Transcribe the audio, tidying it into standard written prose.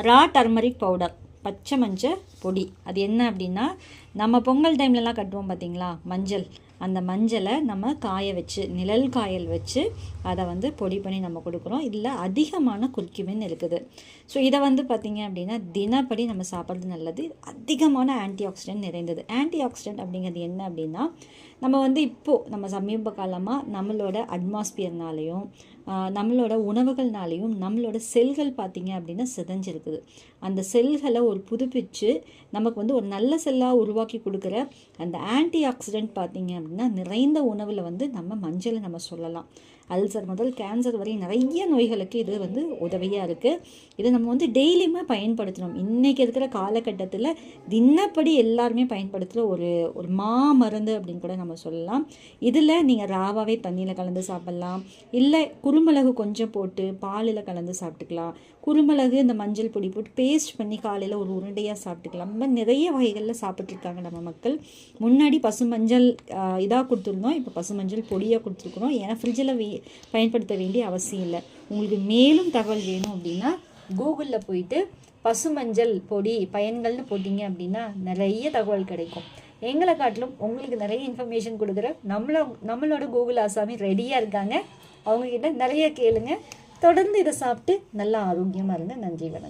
ரா turmeric powder, பச்சை மஞ்சள் பொடி. அது என்ன அப்படின்னா, நம்ம பொங்கல் டைம்லலாம் கட்டுவோம் பார்த்தீங்களா மஞ்சள், அந்த மஞ்சளை நம்ம காய வச்சு, நிழல் காயல் வச்சு அதை வந்து பொடி பண்ணி நம்ம கொடுக்குறோம். இதில் அதிகமான குர்குமின் இருக்குது. ஸோ இதை வந்து பார்த்திங்க அப்படின்னா தினப்படி நம்ம சாப்பிட்றது நல்லது. அதிகமான ஆன்டி ஆக்சிடென்ட் நிறைந்தது. ஆன்டி ஆக்சிடென்ட் அப்படிங்கிறது என்ன அப்படின்னா, நம்ம வந்து இப்போது நம்ம சமீப காலமாக நம்மளோட அட்மாஸ்பியர்னாலேயும் நம்மளோட உணவுகள்னாலேயும் நம்மளோட செல்கள் பார்த்திங்க அப்படின்னா சிதைஞ்சிருக்குது. அந்த செல்களை ஒரு புதுப்பிச்சு நமக்கு வந்து ஒரு நல்ல செல்லாக உருவாக்கி கொடுக்குற அந்த ஆன்டி ஆக்சிடென்ட் பார்த்திங்க அப்படின்னா நிறைந்த உணவில் வந்து நம்ம மஞ்சளை நம்ம சொல்லலாம். அல்சர் முதல் கேன்சர் வரை நிறைய நோய்களுக்கு இது வந்து உதவியாக இருக்குது. இதை நம்ம வந்து டெய்லியுமே பயன்படுத்தணும். இன்றைக்கி இருக்கிற காலகட்டத்தில் தினப்படி எல்லாருமே பயன்படுத்துகிற ஒரு மருந்து அப்படின்னு கூட நம்ம சொல்லலாம். இதில் நீங்கள் ராவாவே தண்ணியில் கலந்து சாப்பிட்லாம், இல்லை குருமிளகு கொஞ்சம் போட்டு பாலில் கலந்து சாப்பிட்டுக்கலாம். குருமிளகு இந்த மஞ்சள் பொடி போட்டு பேஸ்ட் பண்ணி காலையில் ஒரு உருண்டையாக சாப்பிட்டுக்கலாம். இந்த மாதிரி நிறைய வகைகளில் சாப்பிட்ருக்காங்க நம்ம மக்கள். முன்னாடி பசுமஞ்சள் இதாக கொடுத்துருந்தோம், இப்போ பசுமஞ்சள் பொடியாக கொடுத்துருக்குறோம். ஏன்னா ஃப்ரிட்ஜில் பயன்படுத்த வேண்டிய அவசியம் இல்லை. உங்களுக்கு மேலும் தகவல் வேணும் அப்படின்னா கூகுளில் போயிட்டு பசுமஞ்சள் பொடி பயன்கள்னு போட்டிங்க அப்படின்னா நிறைய தகவல் கிடைக்கும். எங்களை காட்டிலும் உங்களுக்கு நிறைய இன்ஃபர்மேஷன் கொடுக்குற நம்மளோட கூகுள் ஆசாமி ரெடியாக இருக்காங்க. அவங்கக்கிட்ட நிறைய கேளுங்க. தொடர்ந்து இதை சாப்பிட்டு நல்லா ஆரோக்கியமாக இருங்க. நன்றி, வணக்கம்.